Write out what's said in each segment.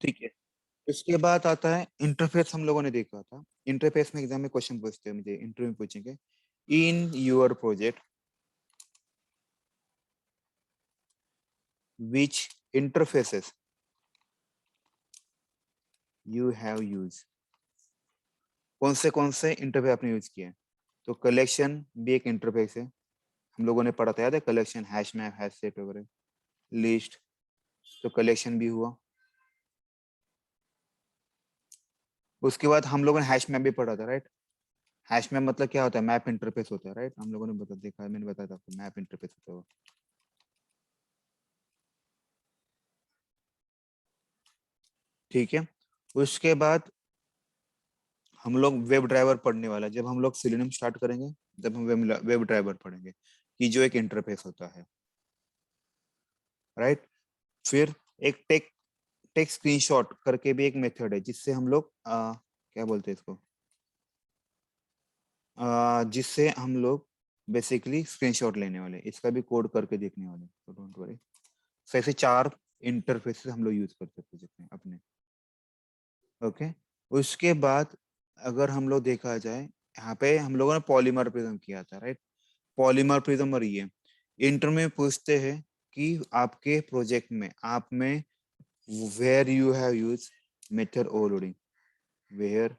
ठीक है। इसके बाद आता है इंटरफेस, हम लोगों ने देखा था। इंटरफेस में एग्जाम में क्वेश्चन पूछते हैं, मुझे इंटरव्यू में पूछेंगे, इन your project which interfaces you have use, कौन से इंटरफेस आपने यूज किए हैं। तो कलेक्शन भी एक इंटरफेस है, हम लोगों ने पढ़ा था, याद है, collection, hash map, hash set वगैरह, लिस्ट, तो कलेक्शन भी हुआ। उसके बाद हम लोगों ने हैश मैप भी पढ़ा था, राइट। हैश मैप मतलब क्या होता है, मैप इंटरफेस होता है, राइट। हम लोगों ने बता देखा है, मैंने बताया था आपको, मैप इंटरफेस होता है। ठीक है। उसके बाद हम लोग वेब ड्राइवर पढ़ने वाला है, जब हम लोग सिलिनम स्टार्ट करेंगे, जब हम वेब ड्राइवर पढ़ेंगे कि जो एक इंटरफेस होता है, राइट। फिर एक टेक स्क्रीनशॉट करके भी एक मेथड है, जिससे हम लोग क्या बोलते हैं इसको, जिससे हम लोग बेसिकली स्क्रीनशॉट लेने वाले, इसका भी कोड करके देखने वाले, तो डोंट वरी। सो ऐसे 4 इंटरफेसेस हम लोग यूज करते हैं अपने। ओके। उसके बाद अगर हम लोग देखा जाए, यहाँ पे हम लोगों ने पॉलीमर प्रिज्म किया था, राइट। पॉलीमर प्रिज्म, और ये इंटर में पूछते हैं कि आपके प्रोजेक्ट में आप में where you have use method overloading, where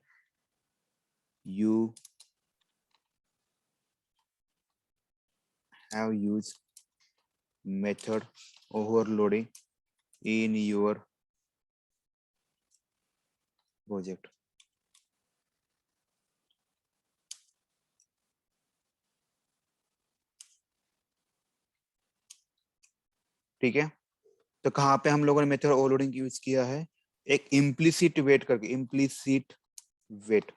you have use method overloading in your project. ठीक है। तो कहाँ पे हम लोगों ने मेथड ओवरलोडिंग यूज किया है, एक इम्प्लिसिट वेट करके, इम्प्लिसिट वेट,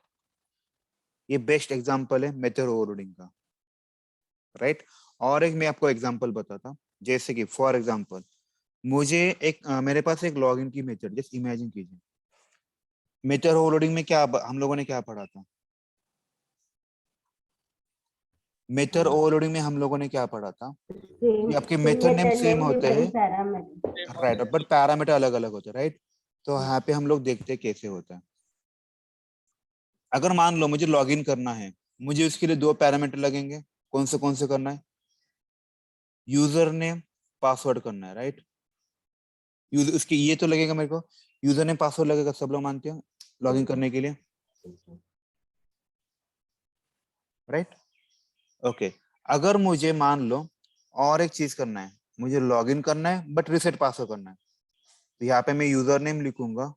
ये बेस्ट एग्जांपल है मेथड ओवरलोडिंग का, राइट। और एक मैं आपको एग्जांपल बताता, जैसे कि फॉर एग्जांपल मुझे एक मेरे पास एक लॉगिन की मेथड, जस्ट इमेजिन कीजिए। मेथड ओवरलोडिंग में क्या हम लोगों ने क्या पढ़ा था, मेथड ओवरलोडिंग में हम लोगों ने क्या पढ़ा था सेम कि आपके same method name method same name होते डिफरेंट हैं, पैरामीटर। राइट, बट पैरामीटर अलग अलग होते हैं, राइट। तो यहाँ पे हम लोग देखते हैं कैसे होता है। अगर मान लो मुझे लॉगिन करना है, मुझे उसके लिए 2 पैरामीटर लगेंगे, कौन से करना है, यूजर नेम, पासवर्ड करना है, राइट। यूजर उसके ये तो लगेगा मेरे को, यूजर नेम पासवर्ड लगेगा, सब लोग मानते हो, लॉगिन करने के लिए, राइट। ओके। अगर मुझे मान लो और एक चीज करना है, मुझे लॉगिन करना है बट रिसेट पासवर्ड करना है, तो यहाँ पे मैं यूजर नेम लिखूंगा,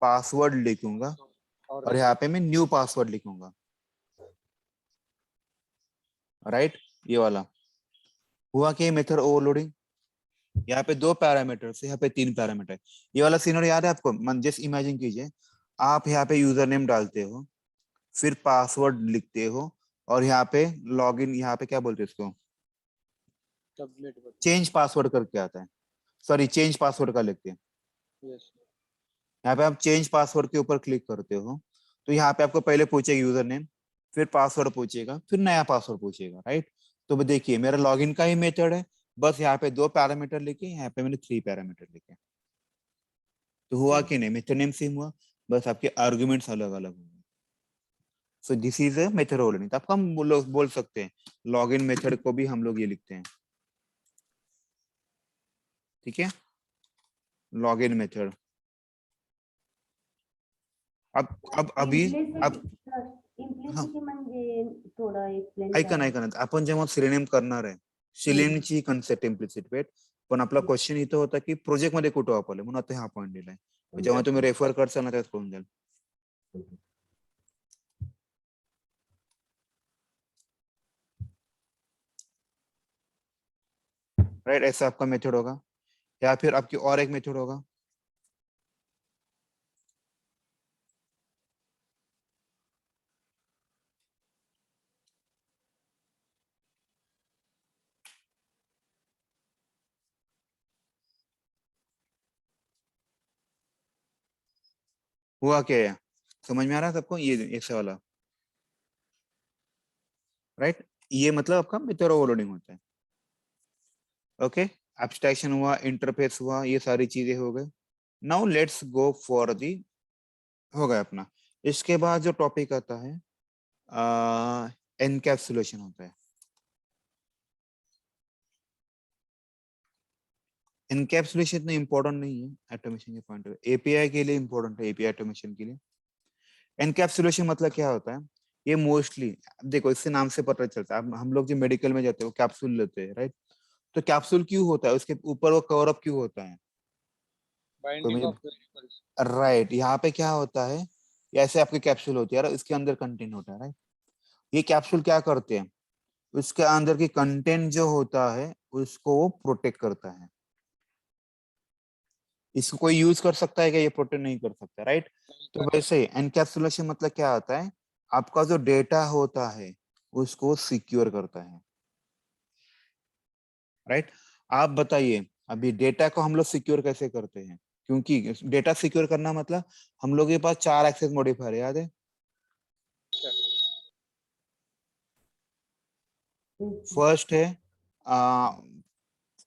पासवर्ड लिखूंगा, और यहाँ पे मैं न्यू पासवर्ड लिखूंगा, राइट। ये वाला हुआ कि मेथड ओवरलोडिंग, यहाँ पे 2 पैरामीटर से यहाँ पे 3 पैरामीटर। ये वाला सीनरी याद है आपको, जस्ट इमेजिन कीजिए, आप यहाँ पे यूजर नेम डालते हो, फिर पासवर्ड लिखते हो, और यहाँ पे लॉगिन, यहाँ पे क्या बोलते हैं इसको, चेंज पासवर्ड करके आता है, सॉरी चेंज पासवर्ड का लिखते हैं। यहाँ पे आप चेंज पासवर्ड के ऊपर क्लिक करते हो, तो यहाँ पे आपको पहले पूछेगा यूजर नेम, फिर पासवर्ड पूछेगा, फिर नया पासवर्ड पूछेगा, राइट। तो देखिए मेरा लॉगिन का ही मेथड है, बस यहाँ पे 2 पैरामीटर लिखे, यहाँ पे मैंने 3 पैरामीटर लिखे। तो हुआ कि नहीं, मेथड नेम सेम हुआ, बस आपके आर्गुमेंट्स अलग अलग हुए। So this is a method overloading. तो आपको हम बोल सकते हैं लॉगिन मेथड को भी हम लोग ये लिखते हैं, ठीक है, लॉगिन मेथड। अब अभी अब हाँ, इम्प्लिसिटी म्हणजे थोडं एक्सप्लेन ऐका करा. ऐका ना, आपण जेव्हा सिलेनियम करणार आहे, सिलेनियमची कन्सेप्ट इम्प्लिसिट वेट, पण आपला क्वेश्चन इथं होता की प्रोजेक्ट मध्ये कुठं वापरले, म्हणून आता हा पॉईंट दिलाय, जेव्हा तुम्ही रेफर करसाल ना त्यात कळून जाईल, राइट। ऐसा आपका मेथड होगा, या फिर आपकी और एक मेथड होगा, हुआ क्या है, समझ में आ रहा है सबको, ये ऐसा वाला, राइट। ये मतलब आपका मेथड ओवरलोडिंग होता है। ओके। एब्स्ट्रैक्शन हुआ, इंटरफेस हुआ, ये सारी चीजें हो गई। Now let's go for the, हो गया अपना। इसके बाद जो टॉपिक आता है एनकैप्सुलेशन होता है। एनकैप्सुलेशन इतना इंपॉर्टेंट नहीं है ऑटोमेशन के पॉइंट ऑफ व्यू, एपीआई के लिए इंपॉर्टेंट है, एपीआई ऑटोमेशन के लिए। एनकैप्सुलेशन मतलब क्या होता है, ये मोस्टली देखो इससे नाम से पता चलता है, अब हम लोग जो मेडिकल में जाते हैं वो कैप्सूल लेते हैं, राइट? तो कैप्सूल क्यों होता है, उसके ऊपर वो कवर अप क्यों होता है? तो बाइंडिंग मुझे ऑफ वेरिएबल्स। राइट, यहाँ पे क्या होता है, ऐसे आपकी कैप्सूल होती है, इसके अंदर कंटेंट होता है, राइट? ये कैप्सूल क्या करते हैं, उसके अंदर की कंटेंट जो होता है उसको वो प्रोटेक्ट करता है। इसको कोई यूज कर सकता है क्या? ये प्रोटेक्ट नहीं कर सकता, राइट? तो वैसे एनकैप्सुलेशन मतलब क्या होता है, आपका जो डेटा होता है उसको सिक्योर करता है, राइट? आप बताइए अभी डेटा को हम लोग सिक्योर कैसे करते हैं? क्योंकि डेटा सिक्योर करना मतलब हम लोग के पास 4 एक्सेस मॉडिफायर याद है। फर्स्ट है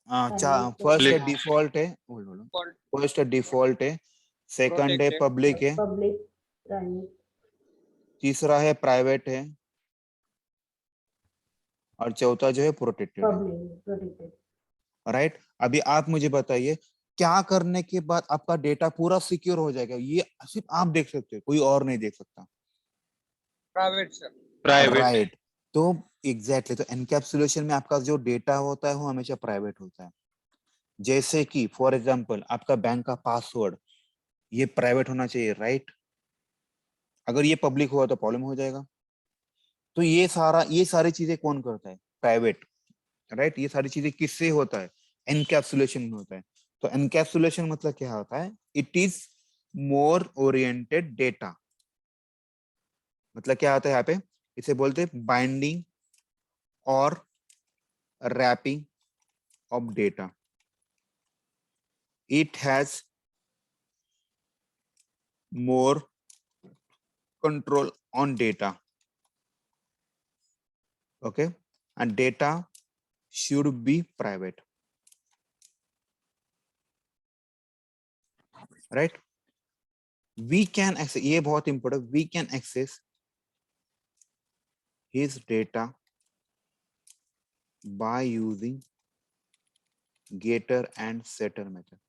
फर्स्ट है डिफॉल्ट है, फर्स्ट है डिफॉल्ट है, सेकंड है पब्लिक है, पब्लिक, प्राइवेट, तीसरा है प्राइवेट है, और चौथा जो है प्रोटेक्टेड है, पब्लिक, प्रोटेक्टेड। राइट? अभी आप मुझे बताइए क्या करने के बाद आपका डेटा पूरा सिक्योर हो जाएगा, ये सिर्फ आप देख सकते हो, कोई और नहीं देख सकता। Private sir. राइट, तो एग्जैक्टली, तो एनकैप्सुलेशन में आपका जो डेटा होता है वो हमेशा प्राइवेट होता है। जैसे कि फॉर एग्जांपल आपका बैंक का पासवर्ड, ये प्राइवेट होना चाहिए, राइट? अगर ये पब्लिक हुआ तो प्रॉब्लम हो जाएगा। तो ये सारी चीजें कौन करता है? Private, right? ये सारी चीजें किससे होता है? एनकैप्सुलेशन में होता है। तो एनकैप्सुलेशन मतलब क्या होता है, it is more oriented data, मतलब क्या आता है यहाँ पे, इसे बोलते हैं बाइंडिंग और wrapping of data. It has more control on data, okay, and data should be private, right? We can access, ये बहुत important, we can access his data by using getter and setter method.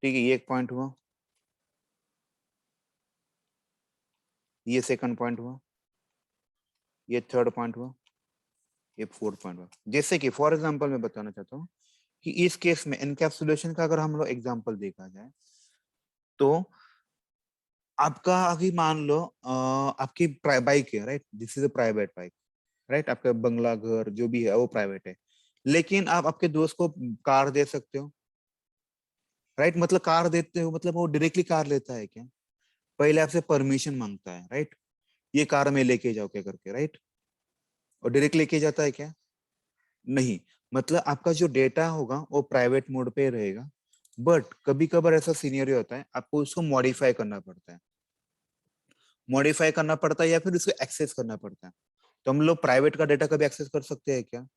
ठीक है, ये एक point हुआ, ये second point हुआ, ये थर्ड पॉइंट हुआ, ये फोर्थ पॉइंट हुआ। जैसे कि फॉर एग्जांपल मैं बताना चाहता हूँ कि इस केस में एनकैप्सुलेशन का अगर हम लोग एग्जांपल देखा जाए तो आपका अभी मान लो आपकी बाइक है, right? This is a private bike, right? आपका बंगला घर जो भी है वो प्राइवेट है, लेकिन आप आपके दोस्त को कार दे सकते हो, राइट? मतलब कार देते हो मतलब वो डायरेक्टली कार लेता है क्या? पहले आपसे परमिशन मांगता है, राइट? ये कार में लेके जाओ क्या करके, राइट? और डायरेक्ट लेके जाता है क्या? नहीं। मतलब आपका जो डेटा होगा वो प्राइवेट मोड पे रहेगा, बट कभी कभार ऐसा सिनेरियो होता है आपको उसको मॉडिफाई करना पड़ता है, मॉडिफाई करना पड़ता है या फिर उसको एक्सेस करना पड़ता है। तो हम लोग प्राइवेट का डेटा कभी एक्सेस कर सकते हैं क्या?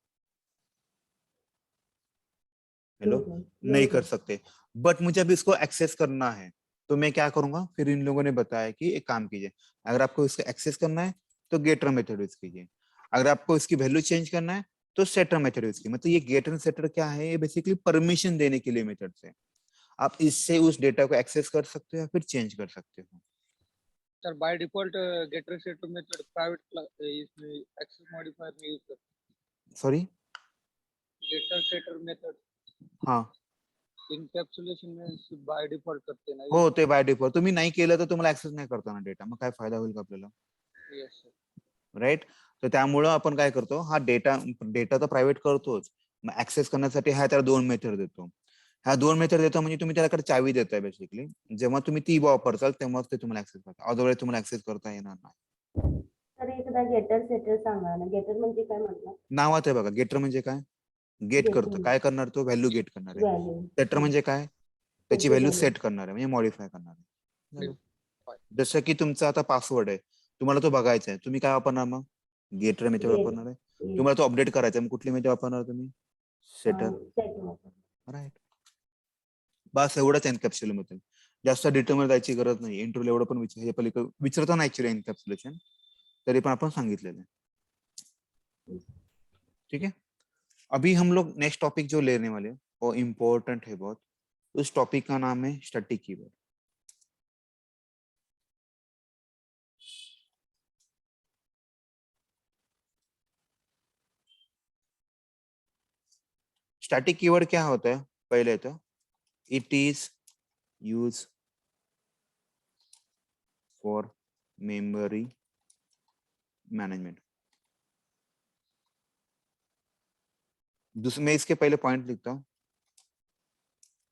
हेलो, नहीं कर सकते। बट मुझे अभी इसको एक्सेस करना है तो मैं क्या करूंगा, फिर इन लोगों ने बताया कि एक काम कीजिए, अगर आपको इसको एक्सेस करना है तो गेटर मेथड यूज कीजिए, अगर आपको इसकी वैल्यू चेंज करना है तो सेटर मेथड यूज कीजिए। मतलब ये गेटर एंड सेटर क्या है, ये बेसिकली परमिशन देने के लिए मेथड है, आप इससे उस डेटा को एक्सेस कर सकते हो या फिर चेंज कर सकते हो। Sir by default getter setter method private इसमें एक्सेस मॉडिफायर में यूज करते हैं। सॉरी, गेटर सेटर मेथड हाँ इनकॅप्सुलेशन में बाय डिफॉल्ट करते ना हो ते बाय डिफॉल्ट, तुम्ही नाही केलं तर तुम्हाला ऍक्सेस नाही करता ना डेटा, मग काय फायदा होईल का आपल्याला, यस सर। राईट? तर त्यामुळं आपण काय करतो, हा डेटा डेटा तर प्रायव्हेट करतोच, मग ऍक्सेस करण्यासाठी हा त्याला 2 मेथड देतो, ह्या 2 मेथड देतो म्हणजे तुम्ही त्याच्याकडे चावी देताय बेसिकली, जेव्हा तुम्ही ती वापरताल तेव्हाच ते तुम्हाला ऍक्सेस करता, अदरवाईज तुम्हाला ऍक्सेस करता येणार नाही। तर एकदा गेटर सेटर सांगा ना, गेटर म्हणजे काय म्हटलं? नावात आहे बघा, गेटर म्हणजे काय, गेट करतो, काय करणार तो, व्हॅल्यू गेट करणार आहे। व्हॅल्यू, सेटर म्हणजे काय, त्याची व्हॅल्यू सेट करणार आहे, म्हणजे मॉडिफाय करणार आहे। जसं की तुमचा आता पासवर्ड आहे, तुम्हाला तो बघायचा आहे, तुम्ही काय वापरणार मग, गेटर मेथड वापरणार आहे। तुम्हाला तो अपडेट करायचा, मग कुठली मेथड वापरणार तुम्ही? सेटर. सेट. राईट. बस एवढंच एनकॅप्सुलेशन. जास्त डिटेलमध्ये जायची गरज नाही. इंटरव्ह्यू एवढं पण हे पलीकडे विचारतो ना ऍक्च्युअली एनकॅप्सुलेशन, तरी पण अपन सांगितलेलं है. ठीक है. अभी हम लोग नेक्स्ट टॉपिक जो लेने वाले हैं वो इम्पोर्टेंट है बहुत. उस टॉपिक का नाम है स्टैटिक कीवर्ड. स्टैटिक कीवर्ड क्या होता है? पहले तो it is use for memory management. दूसरे मैं इसके पहले पॉइंट लिखता हूँ.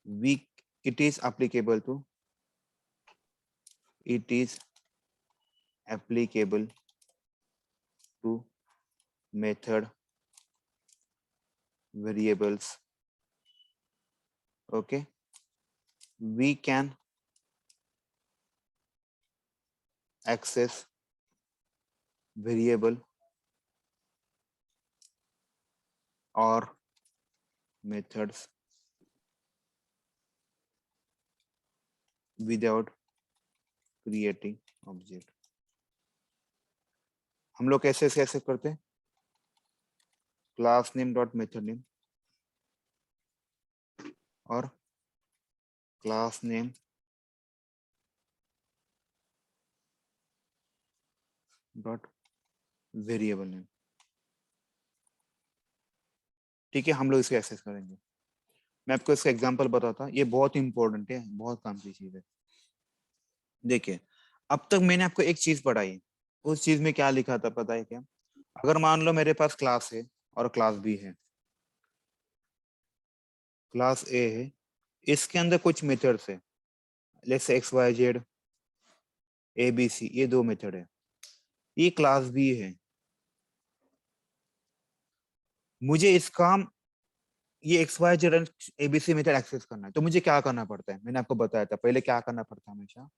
Weak it is applicable to, it is applicable to method variables. Okay, we can access variable or methods without creating object. हम लोग कैसे कैसे करते हैं? Class name dot method name और class name dot variable name. ठीक है, हम लोग इसको एक्सेस करेंगे. मैं आपको इसका एग्जांपल बताता हूँ, ये बहुत इंपॉर्टेंट है, बहुत काम की चीज है. देखिए, अब तक मैंने आपको एक चीज पढ़ाई, उस चीज में क्या लिखा था पता है क्या? अगर मान लो मेरे पास क्लास है और क्लास बी है, क्लास ए है, इसके अंदर कुछ मेथड्स है, जैसे X Y Z A B C, ये दो मेथड है. ये क्लास बी है. मुझे इसका ये X Y Z ABC method access करना है, तो मुझे क्या करना पड़ता है? मैंने आपको बताया था पहले क्या करना पड़ता है. हमेशा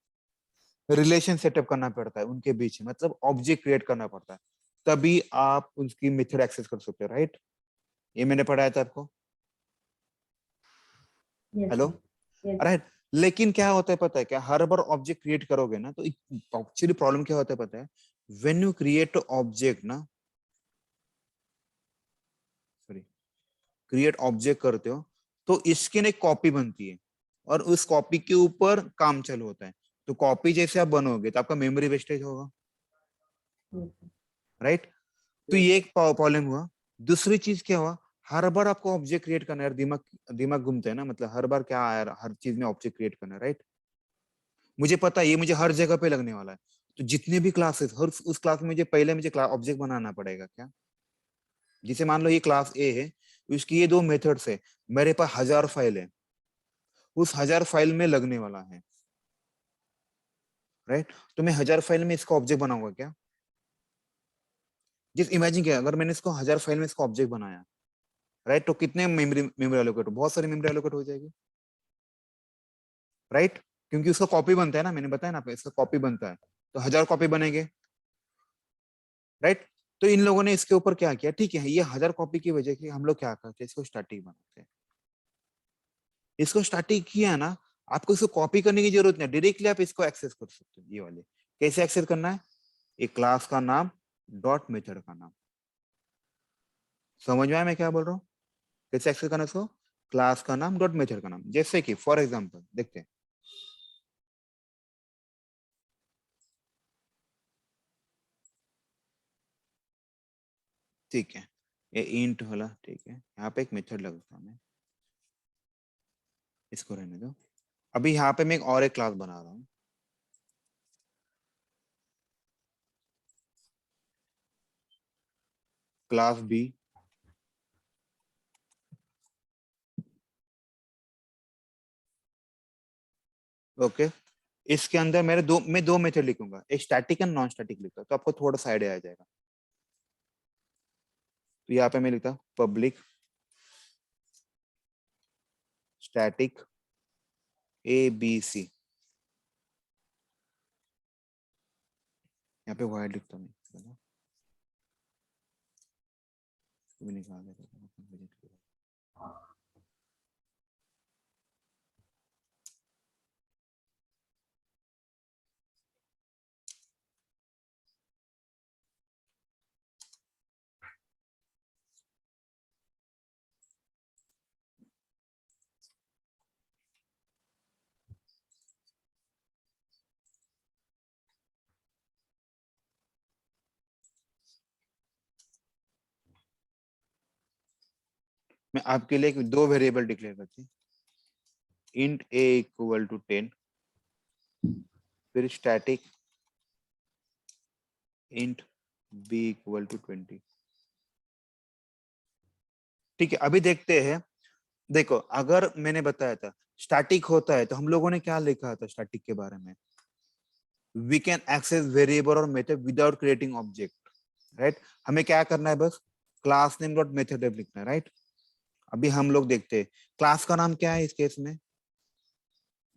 रिलेशन सेटअप करना पड़ता है उनके बीच में, मतलब ऑब्जेक्ट क्रिएट करना पड़ता है, तभी आप उसकी मेथड एक्सेस कर सकते हो. राइट, ये मैंने पढ़ाया था आपको. हेलो. राइट. लेकिन क्या होता है पता है क्या? हर बार ऑब्जेक्ट क्रिएट करोगे ना, तो एक्चुअली प्रॉब्लम क्या होता है पता है? व्हेन यू क्रिएट ऑब्जेक्ट ना, सॉरी, क्रिएट ऑब्जेक्ट करते हो तो इसकी ना एक कॉपी बनती है और उस कॉपी के ऊपर काम चालू होता है. तो कॉपी जैसे आप बनोगे तो आपका मेमोरी वेस्टेज होगा. राइट. तो ये एक प्रॉब्लम हुआ. दूसरी चीज क्या हुआ? हर बार आपको ऑब्जेक्ट क्रिएट करना है, दिमाग दिमाग घूमता है ना, मतलब हर बार क्या आया, हर चीज में ऑब्जेक्ट क्रिएट करना है. राइट. मुझे पता है ये मुझे हर जगह पे लगने वाला है. तो जितने भी क्लासेस, हर उस क्लास में मुझे पहले मुझे ऑब्जेक्ट बनाना पड़ेगा क्या? जिसे मान लो ये क्लास ए है, उसकी ये दो मेथड्स है, मेरे पास 1000 फाइल है, उस 1000 फाइल में लगने वाला है. राइट. तो मैं 1000 फाइल में इसका ऑब्जेक्ट बनाऊंगा क्या? जिस इमेजिन किया अगर मैंने इसको 1000 फाइल में इसका ऑब्जेक्ट बनाया, राइट, तो कितने मेमोरी मेमोरी एलोकेट, बहुत सारी मेमोरी एलोकेट हो जाएगी. राइट. क्योंकि उसका कॉपी बनता है ना, मैंने बताया ना आपको, इसका कॉपी बनता है, तो 1000 कॉपी बनेंगे. राइट. तो इन लोगों ने इसके ऊपर क्या किया? ठीक है, ये 1000 कॉपी की वजह से हम लोग क्या करते हैं, इसको स्टैटिक बनाते हैं. इसको स्टैटिक किया ना, आपको इसको कॉपी करने की जरूरत नहीं, डायरेक्टली आप इसको एक्सेस कर सकते हो. ये वाले कैसे एक्सेस करना है? एक क्लास का नाम डॉट मेथड का नाम. समझ में आया मैं क्या बोल रहा हूँ? कैसे एक्सेस करना है इसको? क्लास का नाम डॉट मेथड का नाम. जैसे कि फॉर एग्जांपल देखते हैं. ठीक है, ये इंट वाला ठीक है, यहाँ पे एक मेथड लगता है, मैं इसको रहने दो. अभी यहाँ पे मैं एक और एक क्लास बना रहा हूँ. Class B. ओके. इसके अंदर मैं दो मेथड लिखूंगा, एक स्टैटिक एंड नॉन स्टैटिक लिखता हूँ, तो आपको थोड़ा सा आइडिया आ जाएगा. तो यहाँ पे मैं लिखता हूँ public static A B C. यहाँ पे वाइड लिखता हूँ. इसको भी निकाल देते हैं अपन budget के बाद। मैं आपके लिए दो वेरिएबल डिक्लेयर करती हूँ, int a इक्वल टू 10, फिर static int b equal to 20। ठीक है, अभी देखते हैं। देखो, अगर मैंने बताया था स्टैटिक होता है तो हम लोगों ने क्या लिखा था स्टैटिक के बारे में, वी कैन एक्सेस वेरिएबल और method without creating object, right. हमें क्या करना है, बस क्लास नेम डॉट मेथड लिखना है, राइट। अभी हम लोग देखते हैं क्लास का नाम क्या है इस केस में,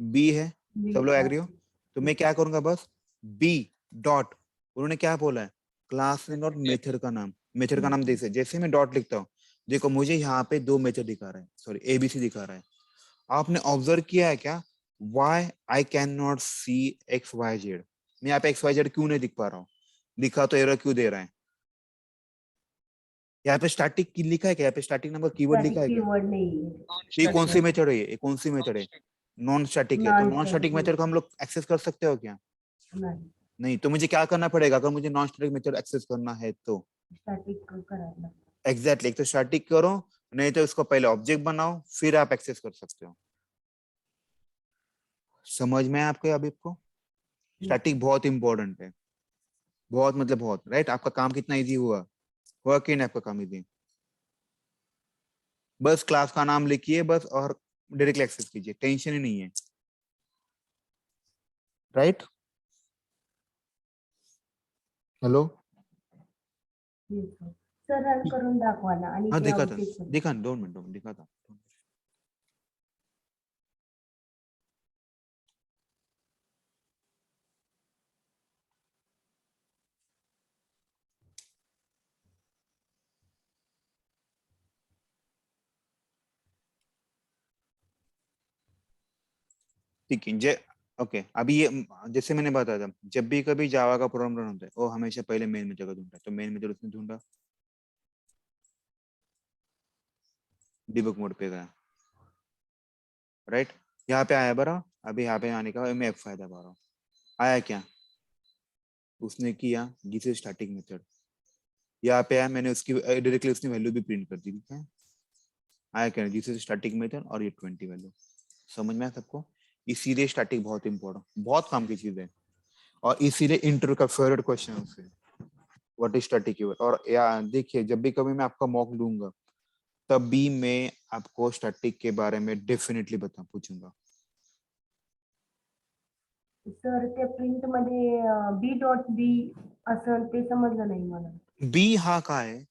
बी है, सब लोग एग्री हो। तो मैं क्या करूंगा, बस बी डॉट, उन्होंने क्या बोला है, क्लास नेम डॉट मेथड का नाम, मेथड का नाम जैसे जैसे मैं डॉट लिखता हूँ, देखो मुझे यहाँ पे दो मेथड दिखा रहा है, सॉरी एबीसी दिखा रहा है। आपने ऑब्जर्व किया है क्या, why I can not see X Y Z, मैं यहाँ पे एक्स वाई जेड क्यों नहीं दिख पा रहा हूँ, दिखा तो एरर क्यों दे रहा है। यहाँ पे स्टैटिक की लिखा है क्या, यहाँ पे स्टैटिक नंबर कीवर्ड लिखा है क्या, कीवर्ड नहीं है। तो ये कौन सी मेथड है, ये कौन सी मेथड है, नॉन स्टैटिक है। तो नॉन स्टैटिक मेथड को हम लोग एक्सेस कर सकते हो क्या, नहीं, नहीं। तो मुझे क्या करना पड़ेगा, अगर मुझे नॉन स्टैटिक मेथड एक्सेस करना है तो स्टैटिक करायला। एग्जैक्टली, तो स्टैटिक करो, नहीं तो इसको पहले ऑब्जेक्ट बनाओ फिर आप एक्सेस कर सकते हो। समझ में आपको अभी को, स्टैटिक बहुत इंपॉर्टेंट है, बहुत मतलब बहुत, राइट। आपका काम कितना इजी हुआ, हुआ कि नहीं आपका काम इजी। बस क्लास का नाम लिखिए बस और डायरेक्टली एक्सेस कीजिए, टेंशन ही नहीं है, राइट। हेलो, सर रन करून दाखवा ना आणि हाँ ते दिखा था, ऑब्जेक्ट दिखा 2 मिनट दिखा था। ठीक है, जे ओके, अभी ये जैसे मैंने बताया था, जब भी कभी जावा का प्रोग्राम रन होता है वो हमेशा पहले मेन मेथड का ढूंढता है, तो मेन मेथड उसने ढूंढा, डिबग मोड पे गया, राइट। यहाँ पे आया बरा, अभी यहाँ पे आने का मैं एक फायदा पा रहा हूँ, आया क्या, उसने किया दिस इज स्टैटिक मेथड, यहाँ पे आया मैंने उसकी डायरेक्टली उसने वैल्यू भी प्रिंट कर दी, ठीक है। आया क्या, दिस इज स्टैटिक मेथड और ये 20 वैल्यू, समझ में आया सबको। इसीलिए स्टैटिक बहुत इंपॉर्टेंट, बहुत काम की चीज है, और इसीलिए इंटरव्यू का फेवरेट क्वेश्चन है उससे, व्हाट इज स्टैटिक कीवर्ड। और या देखिए, जब भी कभी मैं आपका मॉक लूंगा तब भी मैं आपको स्टैटिक के बारे में डेफिनेटली पूछूंगा। सर ते प्रिंट मध्ये बी डॉट बी असं ते समजलं नाही मला। बी हा का है,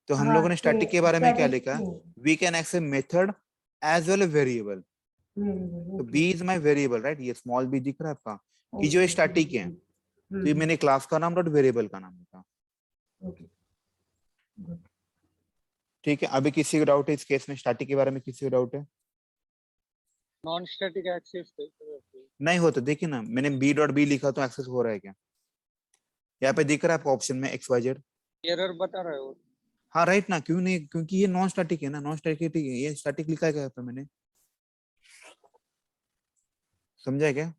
तो हम हाँ लोगों ने ते स्टैटिक के बारे में क्या स्टैटिक लिखा है, we can access method as well variable, तो okay b is my variable, right. ये स्मॉल बी दिख रहा है आपका, कि जो स्टैटिक है, तो ये मैंने क्लास का नाम डॉट वेरिएबल का नाम लिखा, ओके गुड। ठीक है। अभी किसी को डाउट है इस केस में, स्टैटिक के बारे में किसी को डाउट है, नॉन स्टैटिक एक्सेस नहीं हो तो देखिए ना, मैंने बी डॉट बी लिखा तो एक्सेस हो रहा है क्या, यहाँ पे दिख रहा है आपको ऑप्शन में एक्स वाई जेड, एरर बता रहा है वो। हाँ राइट ना, क्यों नहीं, क्योंकि ये नॉन स्टैटिक है ना, नॉन स्टैटिक है, ये स्टैटिक लिखा है क्या यहाँ पे मैंने, समझा क्या,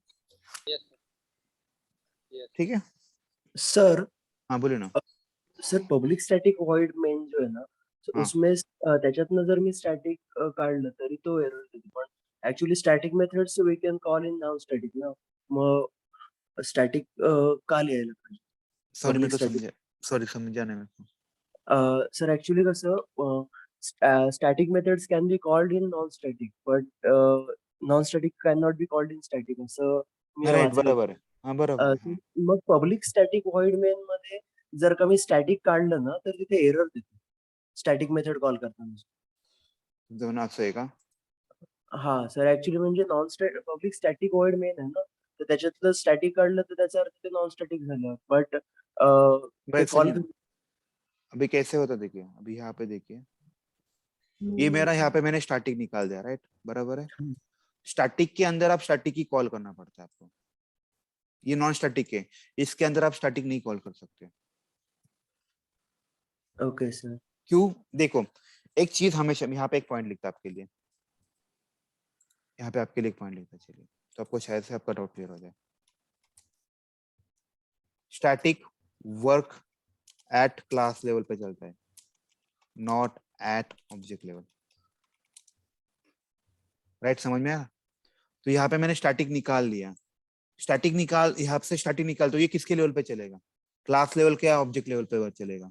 यस यस। ठीक है। सर हाँ बोले ना, sir public static void main जो है ना so हाँ उसमें त्याच्यातनं जर मी स्टॅटिक काढलं तरी तो एरर देतो पण actually static methods we can call in now static ना मग स्टॅटिक का लिहायला पाहिजे सॉरी मेरे पब्लिक को स्टॅटिक समझा, सॉरी समझा नहीं मेरे को, सर ऍक्च्युली कसं static methods can be called in non static but non static can not be called in static असं मी राइट वाचलं बराबर है, हाँ बराबर है, हाँ। मग पब्लिक स्टॅटिक व्हॉइड मेन मध्ये जर का मी स्टॅटिक काढलं ना तर तिथे एरर देतो स्टॅटिक मेथड कॉल करताना दोनों असं आहे का, हा सर ऍक्च्युली म्हणजे non public static void main आहे ना तर त्याच्यातलं स्टॅटिक काढलं तर त्याचा अर्थ ते नॉन स्टॅटिक झालं बट ते बस कॉल सुनिए ना, अभी कैसे होता देखिए, अभी यहाँ पे देखिए, ये मेरा यहाँ पे मैंने स्टैटिक निकाल दिया, राइट, बराबर है। हम्म। स्टैटिक के अंदर आप स्टैटिक की कॉल करना पड़ता है आपको, ये नॉन स्टैटिक है, इसके अंदर आप स्टैटिक नहीं कॉल कर सकते। Okay sir. क्यों? देखो, एक चीज हमेशा, यहाँ पे एक पॉइंट लिखता है आपके लिए, यहाँ पे आपके लिए एक पॉइंट लिखता है, चलिए, तो आपको शायद से आपका डाउट क्लियर हो जाए। Static work at class level पे चलता है, not at object level, right, समझ में आया? तो यहाँ पे मैंने स्टैटिक निकाल लिया, स्टैटिक निकाल, यहाँ से स्टैटिक निकाल, तो ये किसके लेवल पे चलेगा? क्लास लेवल के या ऑब्जेक्ट लेवल पे चलेगा?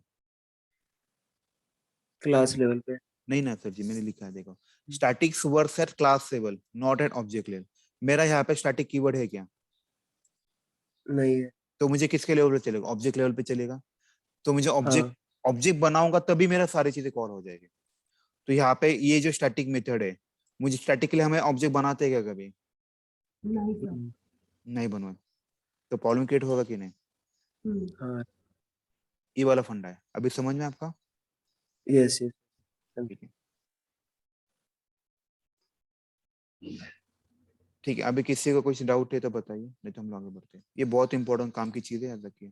क्लास लेवल पे। नहीं ना सर जी, मैंने लिखा है, देखो, statics works at class level not at object level. मेरा यहाँ पे स्टैटिक कीवर्ड है क्या? नहीं है। तो मुझे किसके लेवल पे चलेगा? ऑब्जेक्ट लेवल पे चलेगा। तो मुझे ऑब्जेक्ट हाँ। ऑब्जेक्ट बनाऊंगा तभी मेरा सारी चीजें कॉल हो जाएगी। तो यहाँ पे ये जो स्टैटिक मेथड है, मुझे स्टैटिक के लिए हमें ऑब्जेक्ट बनाते हैं क्या कभी? नहीं सर। हम्म। नहीं बनवाए, तो प्रॉब्लम क्रिएट होगा कि नहीं? हाँ। ये वाला फंडा है, अभी समझ में आपका? Yes yes. ठीक है, ठीक है, अभी किसी को कुछ डाउट है तो बताइए, नहीं तो हम लोग आगे बढ़ते हैं। ये बहुत इंपॉर्टेंट काम की चीज है, याद रखिए।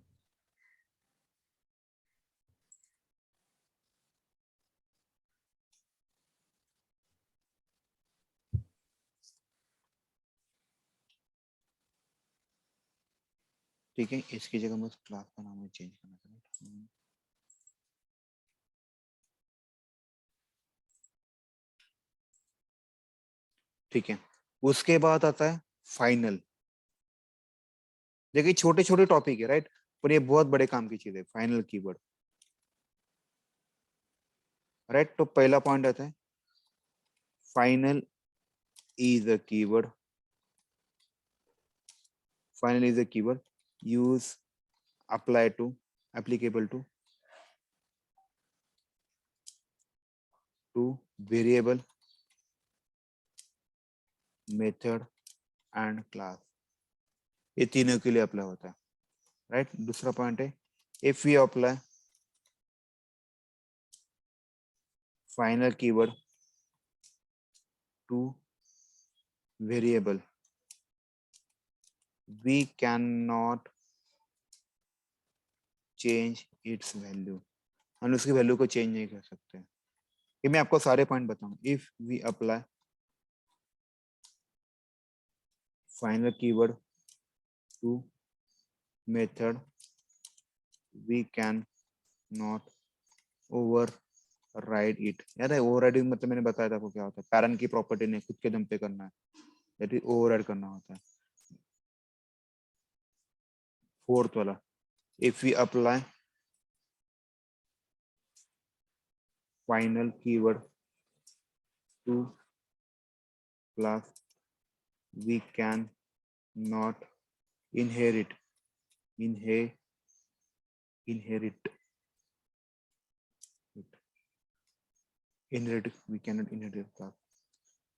ठीक है, इसकी जगह बस क्लास का नाम चेंज करना है। ठीक है, उसके बाद आता है फाइनल। देखिए, छोटे छोटे टॉपिक है, राइट, पर ये बहुत बड़े काम की चीज है, फाइनल कीवर्ड, राइट। तो पहला पॉइंट आता है final is a keyword, final is a keyword use apply to, applicable to variable, method and class, ये तीनों के लिए अप्लाई होता है, राइट। दूसरा पॉइंट है if we apply final keyword to variable, we can not change its value, हम उसकी वैल्यू को चेंज नहीं कर सकते। ये मैं आपको सारे पॉइंट बताऊं। If we apply final keyword to method, we can not overwrite it. याद है ओवरराइडिंग मतलब मैंने बताया था आपको क्या होता है, पैरेंट की प्रॉपर्टी ने खुद के दम पे करना है, दैट इज ओवरराइड करना होता है। फोर्थ वाला, if we apply final keyword to class, we can not inherit, इनहे inherit inherit, we can not inherit class,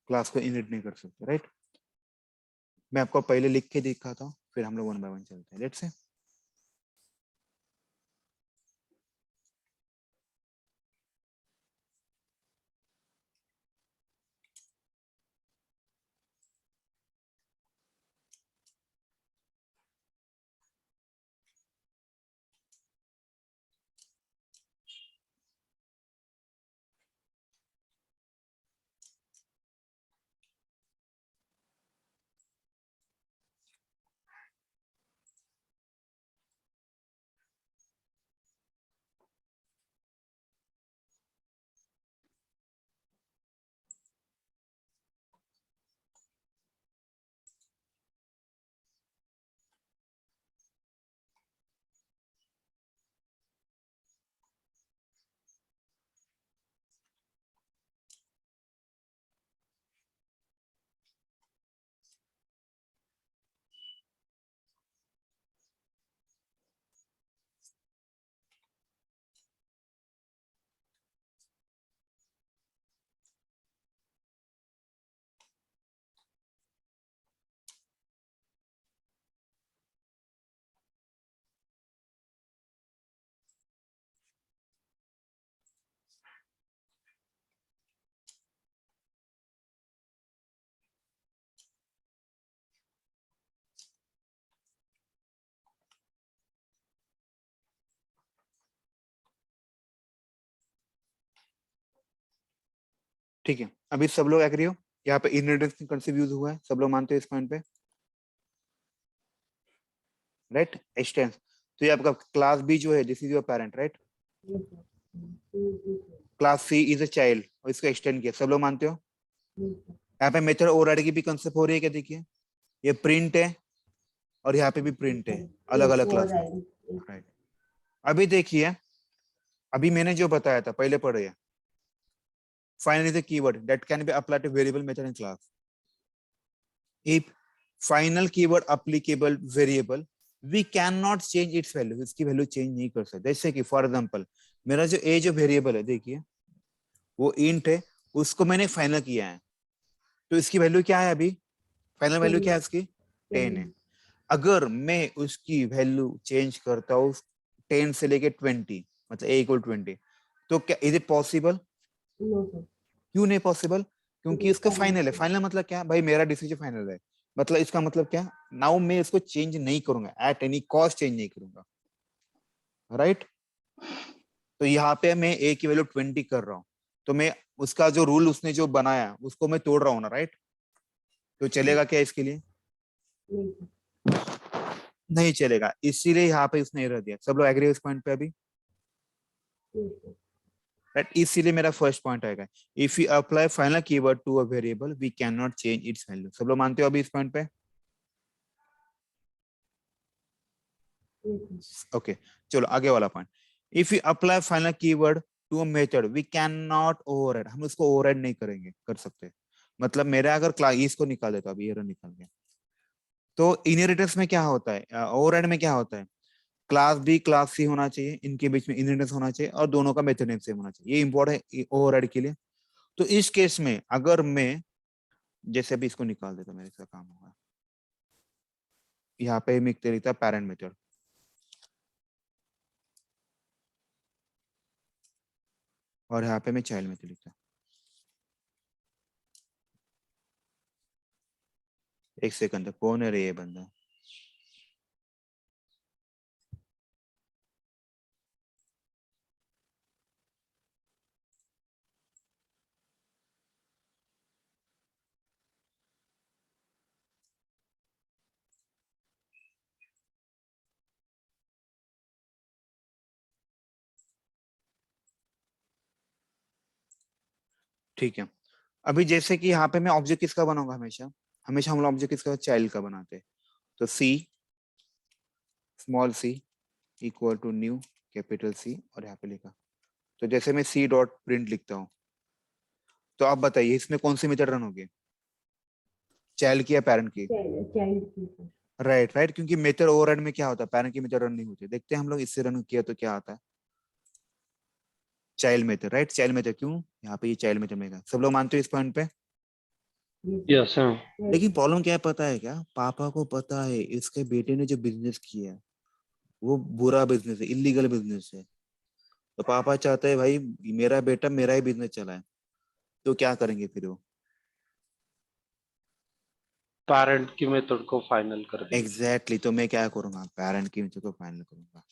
class को इनहेरिट नहीं कर सकते, राइट। मैं आपको पहले लिख के दिखा था, फिर हम लोग वन बाय वन चलते हैं, लेट्स से। ठीक है, अभी सब लोग एग्री हो? यहाँ पे इनहेरिटेंस कंसेप्ट यूज हुआ है, सब लोग मानते हो इस पॉइंट पे, राइट? एक्सटेंस, तो ये आपका क्लास बी जो है this is your parent, right? Yes, sir. Yes, class C is a child और इसको एक्सटेंड किया, सब लोग मानते हो? sir. यहाँ पे मेथड ओवरराइड की भी कंसेप्ट हो रही है क्या? देखिए ये प्रिंट है और यहाँ पे भी प्रिंट है, अलग अलग क्लास में, राइट? अभी देखिए, अभी मैंने जो बताया था पहले पढ़े, final is a keyword that can be applied to variable method in class. If final keyword applicable variable, we cannot change its value, इसकी वैल्यू चेंज नहीं कर सकते। जैसे कि फॉर एग्जांपल मेरा जो ए जो वेरिएबल है, देखिए वो इंट है, उसको मैंने फाइनल किया है, तो इसकी वैल्यू क्या है? अभी फाइनल वैल्यू क्या है इसकी? 10 है। अगर मैं उसकी वैल्यू चेंज करता हूँ 10 से लेके 20, मतलब a इक्वल 20, तो क्या is it possible? No, sir. क्यों नहीं पॉसिबल? क्योंकि इसका फाइनल है। फाइनल मतलब क्या भाई? मेरा डिसीजन फाइनल है, मतलब इसका मतलब क्या, नाउ मैं इसको चेंज नहीं करूंगा, एट एनी कॉस्ट चेंज नहीं करूंगा, राइट? तो यहाँ पे मैं ए की वैल्यू 20 कर रहा हूँ, तो मैं उसका जो रूल उसने जो बनाया उसको मैं तोड़ रहा हूँ ना, राइट? तो चलेगा क्या इसके लिए? नहीं, sir. नहीं चलेगा, इसीलिए यहाँ पे उसने एरर दिया। सब लोग एग्री हो इस पॉइंट पे अभी, Yes, sir. राइट? इसीलिए मेरा फर्स्ट पॉइंट आएगा, if you apply final keyword to a variable we can not change its value. सब लोग मानते हो अभी इस पॉइंट पे? Yes, sir. ओके, चलो आगे वाला point, if you apply final keyword to a method we can not override, हम उसको ओवरराइड नहीं करेंगे, कर सकते। मतलब मेरा अगर क्लास इसको निकाल देता, अभी एरर निकाल गया, तो इनहेरिटेंस में क्या होता है, ओवरराइड में क्या होता है? क्लास बी क्लास सी होना चाहिए, इनके बीच में इनहेरिटेंस होना चाहिए और दोनों का मेथड नेम सेम होना चाहिए, ये इंपॉर्टेंट है ओवरराइड के लिए। तो इस केस में अगर मैं जैसे अभी इसको निकाल देता, मेरे से काम होगा, यहाँ पे मैं लिखता पेरेंट मेथड, और यहाँ पे मैं चाइल्ड मेथड लिखता। एक सेकंड, कौन है रे ये बंदा? ठीक है, अभी जैसे कि यहाँ पे मैं ऑब्जेक्ट किसका बनाऊंगा? हमेशा हमेशा हम लोग ऑब्जेक्ट किसका? चाइल्ड का बनाते हैं। तो c small c equal to new capital c, और यहाँ पे लिखा, तो जैसे मैं सी डॉट प्रिंट लिखता हूँ, तो आप बताइए इसमें कौन सी मेथड रन होगी, चाइल्ड की या पेरेंट की? Child की, sir. राइट राइट, क्योंकि मेथड ओवरराइड में क्या होता है, पेरेंट की मेथड रन नहीं होती। देखते हैं हम लोग इससे रन किया तो क्या आता है, child method, right? Child method क्यों यहाँ पे ये चाइल्ड मेथड में, सब लोग मानते हो इस पॉइंट पे? Yes, sir. Yes, sir. Yes, लेकिन sir. प्रॉब्लम क्या है पता है क्या? पापा को पता है इसके बेटे ने जो बिजनेस किया है वो बुरा बिजनेस है, इलीगल बिजनेस है, तो पापा चाहते हैं भाई मेरा बेटा मेरा ही बिजनेस चलाए, तो क्या करेंगे फिर वो? पेरेंट की मेथड को फाइनल कर देंगे। एग्जैक्टली तो मैं क्या करूंगा, पेरेंट की मेथड को फाइनल करूंगा।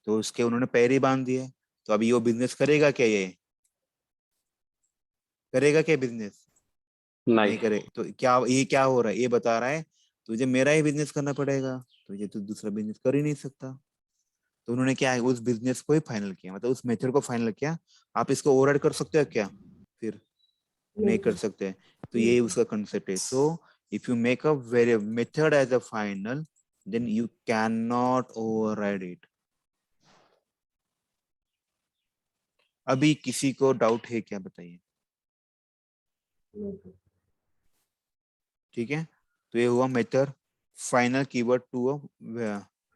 तो उसके उन्होंने पैर ही बांध दिए, तो अभी वो बिजनेस करेगा क्या? ये करेगा क्या बिजनेस? नहीं। नहीं करे, तो क्या ये क्या हो रहा है? ये बता रहा है तुझे मेरा ही बिजनेस करना पड़ेगा, तुझे तो दूसरा बिजनेस कर ही नहीं सकता। तो उन्होंने क्या है, उस बिजनेस को ही फाइनल किया, मतलब उस मेथड को फाइनल किया। आप इसको ओवरराइड कर सकते हो क्या? फिर नहीं Yes, कर sir. सकते, तो यही उसका कंसेप्ट है। So if you make a very method as a final then you can not override it. अभी किसी को डाउट है क्या, बताइए? No, sir. ठीक है, तो ये हुआ method final keyword to a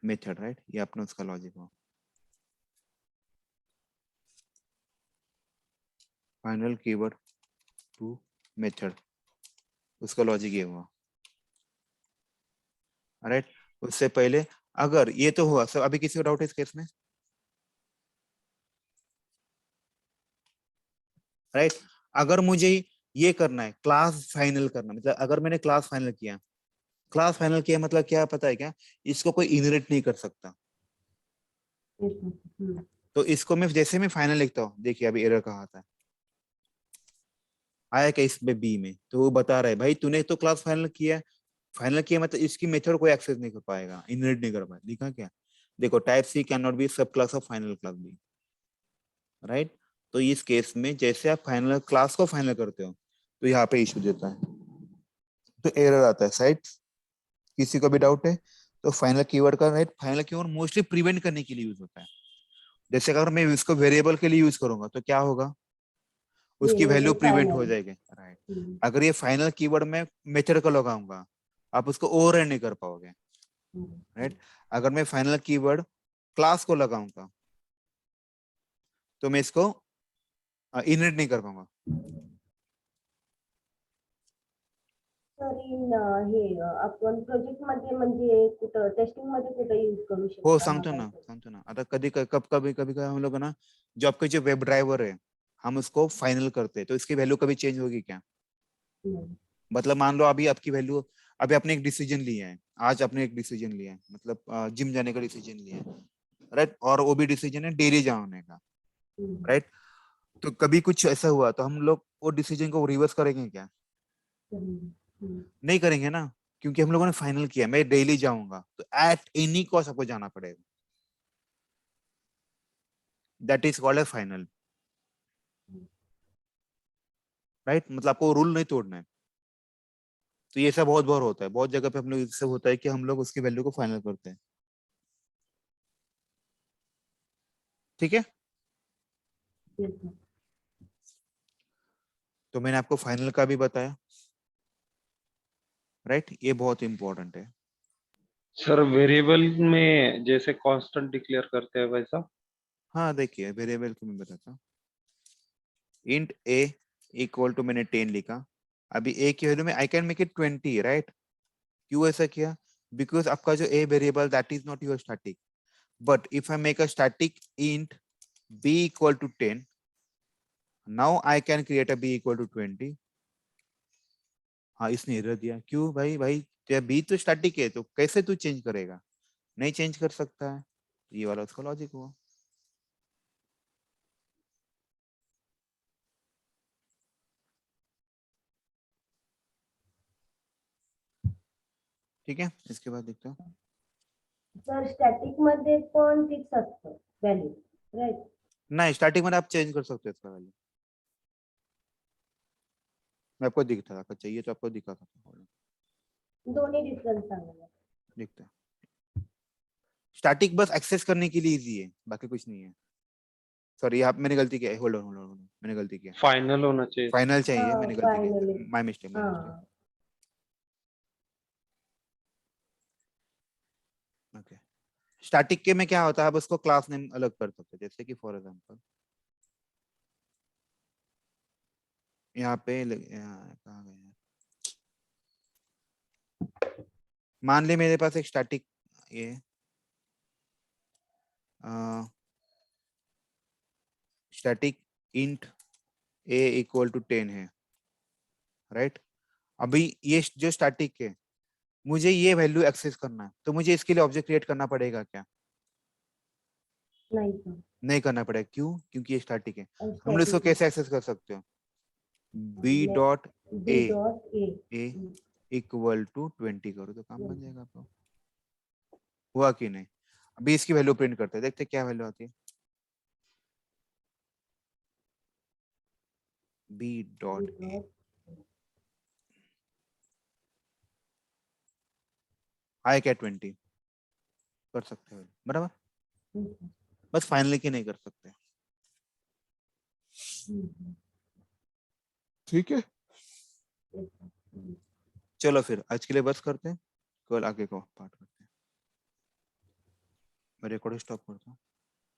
method, right? ये अपना उसका लॉजिक हुआ, फाइनल कीवर्ड टू मेथड, उसका लॉजिक ये हुआ, राइट? उससे पहले अगर ये तो हुआ सब, अभी किसी को डाउट है इस केस में, राइट? अगर मुझे ये करना है क्लास फाइनल करना, मतलब अगर मैंने क्लास फाइनल किया, क्लास फाइनल किया मतलब क्या पता है क्या? इसको कोई इनहेरिट नहीं कर सकता। Yes, sir. तो इसको मैं जैसे मैं फाइनल लिखता हूँ, देखिए अभी एरर कहाँ आता है, आया क्या इसमें बी में, तो वो बता रहा है भाई तूने तो क्लास फाइनल किया है, फाइनल किया मतलब इसकी मेथड कोई एक्सेस नहीं कर पाएगा, इनहेरिट नहीं कर पाएगा। लिखा क्या, देखो type c can not be sub class of final class b, right. तो इस केस में जैसे आप फाइनल क्लास को फाइनल करते हो तो यहाँ पे इशू देता है, तो एरर आता है साइट। किसी को भी डाउट है तो फाइनल कीवर्ड का, right, final keyword mostly prevent करने के लिए यूज होता है। जैसे अगर मैं इसको वेरिएबल के लिए यूज करूंगा तो क्या होगा, उसकी वैल्यू वेरिएबल प्रिवेंट हो फाइनल। जाएगी, राइट। अगर ये फाइनल कीवर्ड में मेथड का लगाऊंगा आप उसको ओवरराइड नहीं कर पाओगे, राइट। अगर मैं फाइनल कीवर्ड क्लास को लगाऊंगा तो मैं इसको इनहेरिट नहीं कर पाऊंगा। सर हे आपण प्रोजेक्ट मध्ये म्हणजे कुठं टेस्टिंग मध्ये कुठं यूज करू हो शकतो हा सांगतो ना आता कभी हम लोग है ना, जो आपके जो वेब ड्राइवर है हम उसको फाइनल करते हैं तो इसकी वैल्यू कभी चेंज होगी क्या, नाही. मतलब मान लो अभी आपकी वैल्यू, अभी आपने एक डिसीजन लिया है, आज आपने एक डिसीजन लिया है, मतलब जिम जाने का डिसीजन लिया है, राइट, और वो भी डिसीजन है डेली जाने का, राइट। तो कभी कुछ ऐसा हुआ तो हम लोग वो डिसीजन को रिवर्स करेंगे क्या, नहीं करेंगे ना, क्योंकि हम लोगों ने फाइनल किया मैं डेली जाऊंगा, तो एट एनी कॉस्ट आपको जाना पड़ेगा, that is called A final, right, मतलब आपको रूल नहीं तोड़ना है। तो ये सब बहुत बार होता है, बहुत जगह पे हम लोग इससे होता है कि हम लोग उसकी वैल्यू को फाइनल करते हैं, ठीक है। तो मैंने आपको फाइनल का भी बताया, राइट, ये बहुत इंपॉर्टेंट है। सर वेरिएबल में जैसे कांस्टेंट डिक्लेयर करते हैं वैसा। हाँ देखिए वेरिएबल को मैं बताता हूँ, इंट ए इक्वल टू मैंने 10 लिखा, अभी ए की वैल्यू में I can make it 20, right. क्यों ऐसा किया, बिकॉज आपका जो A variable that is not your static, but if I make a static int b equal to 10, now I can create a b equal to 20। हाँ इसने error दिया, क्यों भाई, बी तो स्टैटिक है तो कैसे तू चेंज करेगा, नहीं चेंज कर सकता है, ये वाला उसका लॉजिक हुआ। ठीक है, इसके बाद देखते हो, सर स्टॅटिक मध्ये पण फिक्स असतं व्हॅल्यू, राईट. नहीं स्टार्टिंग में आप चेंज कर सकते हो इसका वैल्यू, मैं आपको दिखता था, अगर चाहिए तो आपको दिखा सकता हूँ, दोन्ही डिफरन्स सांगा. दिखता है। स्टैटिक बस एक्सेस करने के लिए इजी है, बाकी कुछ नहीं है। सॉरी आप, मैंने गलती किया, होल्ड ऑन मैंने गलती किया, फाइनल होना चाहिए। फाइनल चाहिए, हाँ मैंने गलती फायनली. किया, माय मिस्टेक। हाँ ओके, स्टैटिक के में क्या होता है, आप उसको क्लास नेम अलग कर सकते हैं, जैसे कि फॉर एग्जांपल यहाँ पे कहाँ गए हैं? मान ले मेरे पास एक स्टैटिक ये static int a equal to 10 है, राइट। अभी ये जो स्टैटिक है मुझे ये वैल्यू एक्सेस करना है, तो मुझे इसके लिए ऑब्जेक्ट क्रिएट करना पड़ेगा क्या, नाही सर. नहीं करना पड़ेगा, क्यों, क्योंकि ये स्टैटिक है। हम लोग इसको स्टॅटिक कैसे एक्सेस कर सकते हो, b dot B A dot A. A equal to 20 करो तो काम बन जाएगा आपका, हुआ कि नहीं। अभी इसकी वैल्यू प्रिंट करते हैं, देखते हैं क्या वैल्यू आती है, b डॉट ए आया क्या 20, कर सकते हो बराबर, बस फाइनली की नहीं कर सकते, ठीक है। चलो फिर आज के लिए बस करते हैं, कल आगे को पार्ट करते हैं, मैं रिकॉर्ड स्टॉप करता हूँ।